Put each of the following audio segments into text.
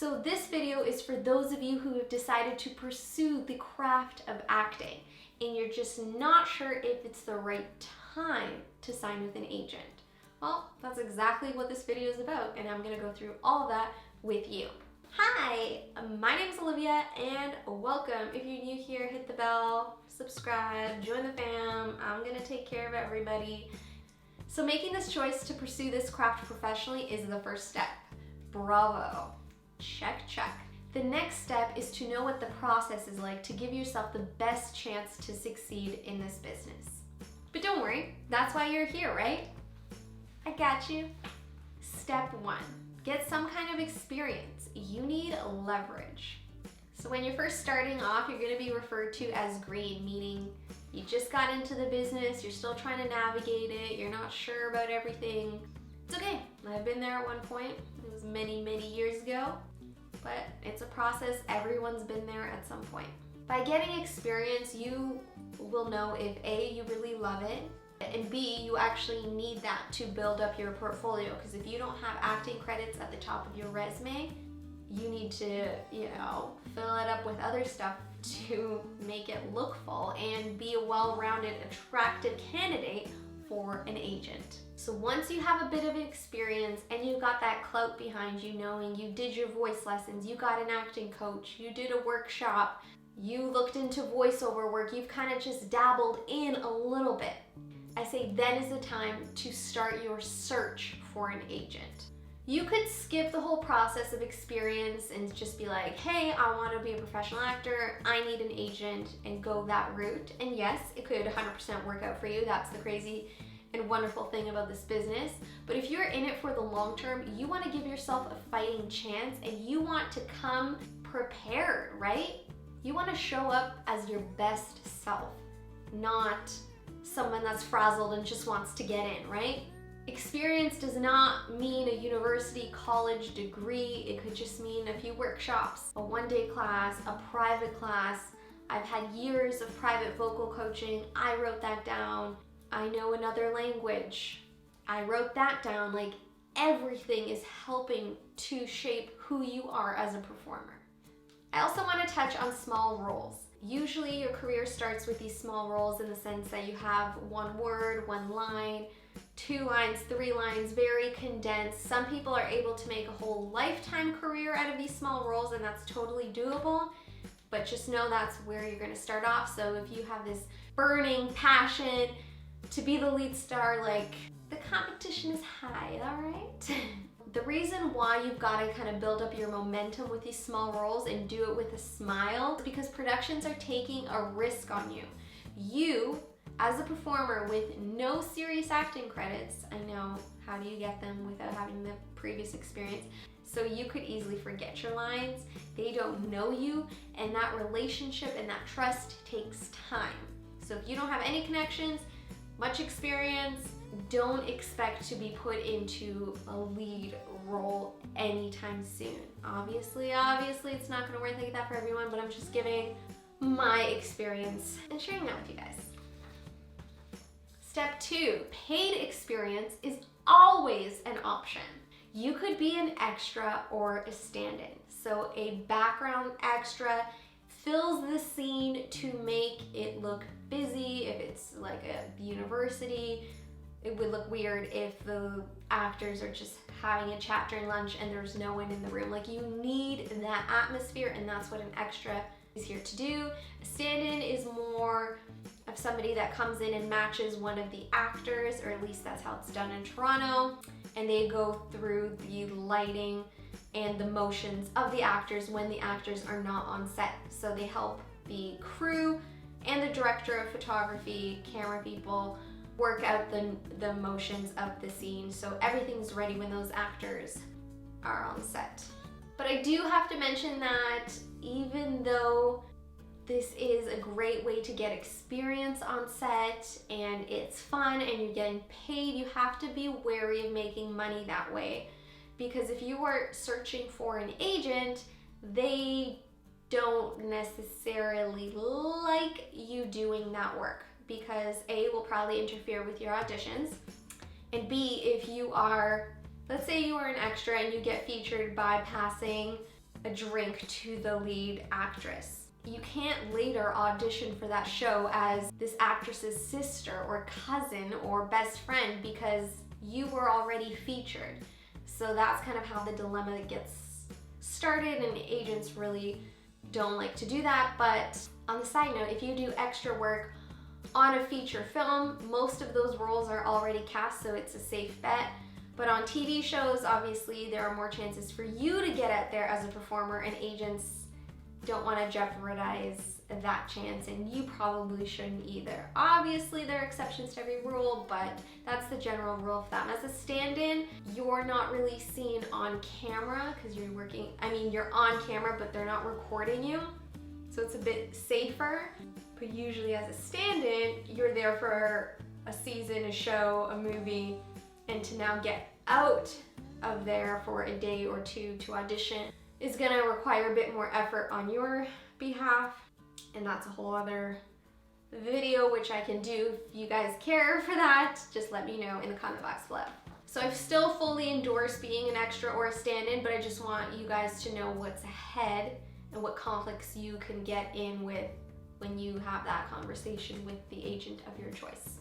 So this video is for those of you who have decided to pursue the craft of acting and you're just not sure if it's the right time to sign with an agent. Well, that's exactly what this video is about, and I'm gonna go through all of that with you. Hi, my name is Olivia and welcome. If you're new here, hit the bell, subscribe, join the fam. I'm gonna take care of everybody. So making this choice to pursue this craft professionally is the first step. Bravo. Check, check. The next step is to know what the process is like to give yourself the best chance to succeed in this business. But don't worry, that's why you're here, right? I got you. Step 1, get some kind of experience. You need leverage. So when you're first starting off, you're gonna be referred to as green, meaning you just got into the business, you're still trying to navigate it, you're not sure about everything. It's okay, I've been there at one point. It was many, many years ago, but it's a process. Everyone's been there at some point. By getting experience, you will know if A, you really love it, and B, you actually need that to build up your portfolio, because if you don't have acting credits at the top of your resume, you need to, fill it up with other stuff to make it look full and be a well-rounded, attractive candidate for an agent. So once you have a bit of experience and you've got that clout behind you, knowing you did your voice lessons, you got an acting coach, you did a workshop, you looked into voiceover work, you've kind of just dabbled in a little bit, I say then is the time to start your search for an agent. You could skip the whole process of experience and just be like, hey, I want to be a professional actor, I need an agent, and go that route. And yes, it could 100% work out for you. That's the crazy and wonderful thing about this business. But if you're in it for the long term, you want to give yourself a fighting chance and you want to come prepared, right? You want to show up as your best self, not someone that's frazzled and just wants to get in, right? Experience does not mean a university, college degree. It could just mean a few workshops, a one-day class, a private class. I've had years of private vocal coaching. I wrote that down. I know another language. I wrote that down. Like, everything is helping to shape who you are as a performer. I also want to touch on small roles. Usually your career starts with these small roles in the sense that you have one word, one line, 2 lines, 3 lines, very condensed. Some people are able to make a whole lifetime career out of these small roles, and that's totally doable, but just know that's where you're going to start off. So if you have this burning passion to be the lead star, like, the competition is high, all right? The reason why you've got to kind of build up your momentum with these small roles and do it with a smile is because productions are taking a risk on you. You, as a performer with no serious acting credits, I know, how do you get them without having the previous experience? So you could easily forget your lines, they don't know you, and that relationship and that trust takes time. So if you don't have any connections, much experience, don't expect to be put into a lead role anytime soon. Obviously, it's not gonna work like that for everyone, but I'm just giving my experience and sharing that with you guys. Step 2, paid experience is always an option. You could be an extra or a stand-in. So a background extra fills the scene to make it look busy. If it's like a university, it would look weird if the actors are just having a chat during lunch and there's no one in the room. Like, you need that atmosphere, and that's what an extra is here to do. A stand-in is more of somebody that comes in and matches one of the actors, or at least that's how it's done in Toronto, and they go through the lighting and the motions of the actors when the actors are not on set. So they help the crew and the director of photography, camera people, work out the motions of the scene so everything's ready when those actors are on set. But I do have to mention that even though this is a great way to get experience on set and it's fun and you're getting paid, you have to be wary of making money that way. Because if you are searching for an agent, they don't necessarily like you doing that work, because A, will probably interfere with your auditions, and B, if you are, let's say you are an extra and you get featured by passing a drink to the lead actress. You can't later audition for that show as this actress's sister or cousin or best friend because you were already featured. So that's kind of how the dilemma gets started, and agents really don't like to do that. But on the side note, if you do extra work on a feature film, most of those roles are already cast, so it's a safe bet. But on TV shows, obviously, there are more chances for you to get out there as a performer, and agents don't want to jeopardize that chance, and you probably shouldn't either. Obviously, there are exceptions to every rule, but that's the general rule of thumb. As a stand-in, you're not really seen on camera because you're on camera, but they're not recording you, so it's a bit safer. But usually as a stand-in, you're there for a season, a show, a movie, and to now get out of there for a day or two to audition is gonna require a bit more effort on your behalf. And that's a whole other video which I can do. If you guys care for that, just let me know in the comment box below. So I've still fully endorsed being an extra or a stand-in, but I just want you guys to know what's ahead and what conflicts you can get in with when you have that conversation with the agent of your choice.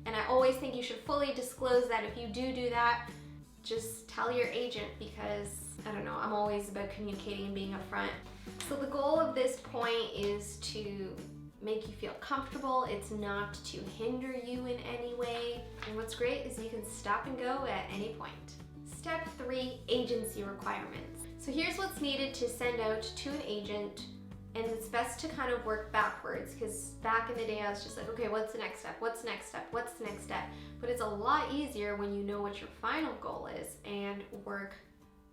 And I always think you should fully disclose that. If you do that, just tell your agent, because I don't know, I'm always about communicating and being upfront. So the goal of this point is to make you feel comfortable. It's not to hinder you in any way. And what's great is you can stop and go at any point. Step 3, agency requirements. So here's what's needed to send out to an agent, and it's best to kind of work backwards, because back in the day I was just like, okay, what's the next step? What's the next step? What's the next step? But it's a lot easier when you know what your final goal is and work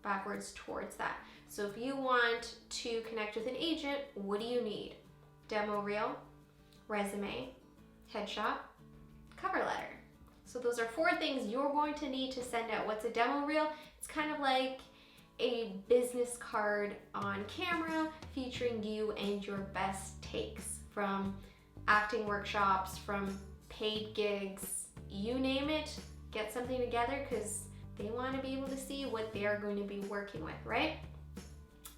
backwards towards that. So if you want to connect with an agent, what do you need? Demo reel, resume, headshot, cover letter. So those are 4 things you're going to need to send out. What's a demo reel? It's kind of like a business card on camera featuring you and your best takes from acting workshops, from paid gigs, you name it. Get something together because they want to be able to see what they're going to be working with, right?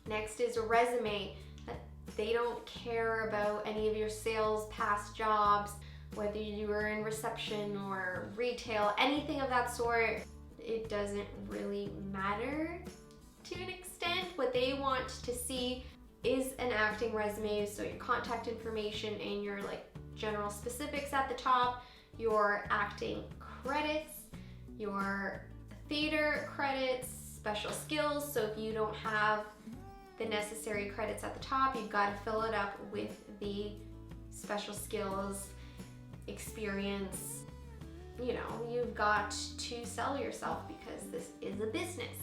Next is a resume. They don't care about any of your sales, past jobs, whether you were in reception or retail, anything of that sort. It doesn't really matter to an extent. What they want to see is an acting resume, so your contact information and your general specifics at the top, your acting credits, your theater credits, special skills. So if you don't have the necessary credits at the top, you've got to fill it up with the special skills, experience. You know, you've got to sell yourself because this is a business.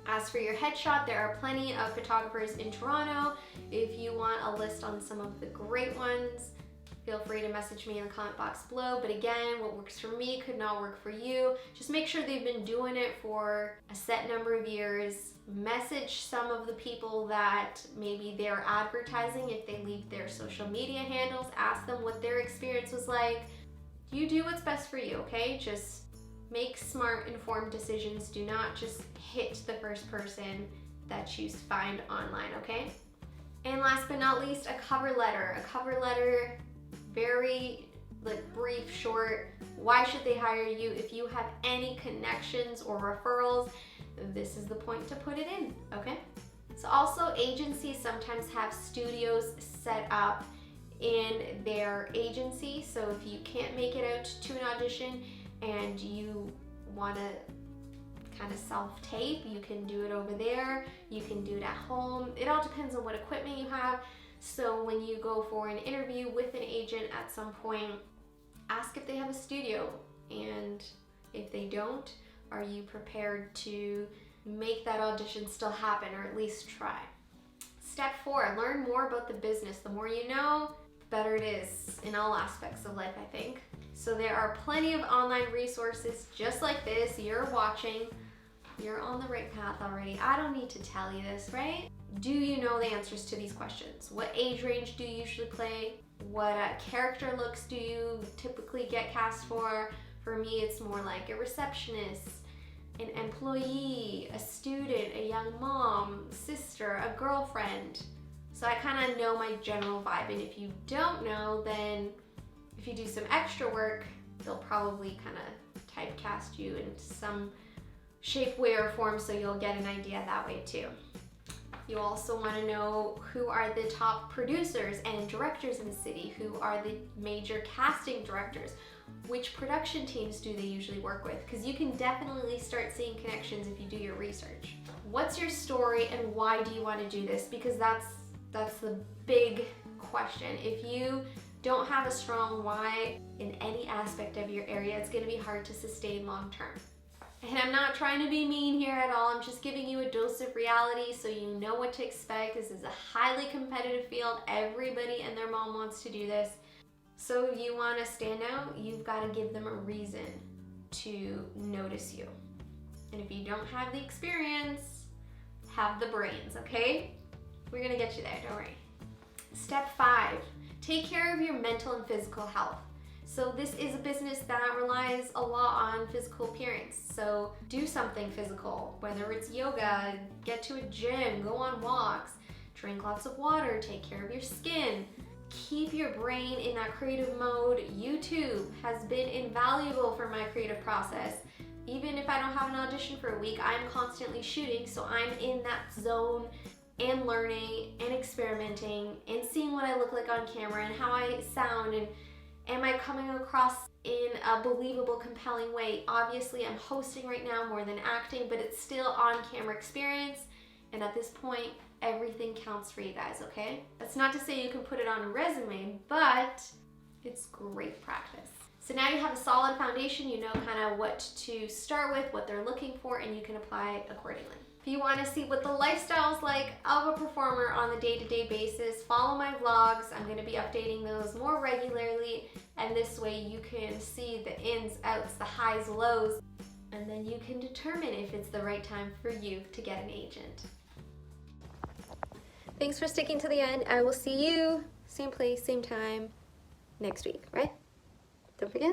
As for your headshot, there are plenty of photographers in Toronto. If you want a list on some of the great ones, feel free to message me in the comment box below. But again, what works for me could not work for you. Just make sure they've been doing it for a set number of years. Message some of the people that maybe they're advertising. If they leave their social media handles, ask them what their experience was like. You do what's best for you, okay? Just make smart, informed decisions. Do not just hit the first person that you find online, okay? And last but not least, a cover letter. A cover letter, very brief, short. Why should they hire you? If you have any connections or referrals, this is the point to put it in, okay? So also, agencies sometimes have studios set up in their agency. So if you can't make it out to an audition and you want to kind of self-tape, you can do it over there. You can do it at home. It all depends on what equipment you have. So when you go for an interview with an agent at some point, ask if they have a studio, and if they don't, are you prepared to make that audition still happen, or at least try? Step 4, learn more about the business. The more you know, the better it is in all aspects of life, I think. So there are plenty of online resources just like this. You're watching, you're on the right path already. I don't need to tell you this, right? Do you know the answers to these questions? What age range do you usually play? What character looks do you typically get cast for? For me, it's more like a receptionist, an employee, a student, a young mom, sister, a girlfriend. So I kind of know my general vibe, and if you don't know, then if you do some extra work, they'll probably kind of typecast you into some shape, way, or form, so you'll get an idea that way too. You also want to know who are the top producers and directors in the city, who are the major casting directors, which production teams do they usually work with, because you can definitely start seeing connections if you do your research. What's your story and why do you want to do this? Because that's the big question. If you don't have a strong why in any aspect of your area, it's going to be hard to sustain long term. And I'm not trying to be mean here at all. I'm just giving you a dose of reality so you know what to expect. This is a highly competitive field. Everybody and their mom wants to do this. So you want to stand out, you've got to give them a reason to notice you. And if you don't have the experience, have the brains, okay? We're going to get you there, don't worry. Step 5, take care of your mental and physical health. So this is a business that relies a lot on physical appearance. So do something physical, whether it's yoga, get to a gym, go on walks, drink lots of water, take care of your skin. Keep your brain in that creative mode. YouTube has been invaluable for my creative process. Even if I don't have an audition for a week, I'm constantly shooting, so I'm in that zone and learning and experimenting and seeing what I look like on camera and how I sound, and am I coming across in a believable, compelling way. Obviously, I'm hosting right now more than acting, but it's still on-camera experience, and at this point, everything counts for you guys, okay? That's not to say you can put it on a resume, but it's great practice. So now you have a solid foundation, you know kind of what to start with, what they're looking for, and you can apply accordingly. If you want to see what the lifestyle is like of a performer on the day-to-day basis, follow my vlogs. I'm going to be updating those more regularly, and this way you can see the ins, outs, the highs, lows, and then you can determine if it's the right time for you to get an agent. Thanks for sticking to the end. I will see you same place, same time next week, right? Don't forget.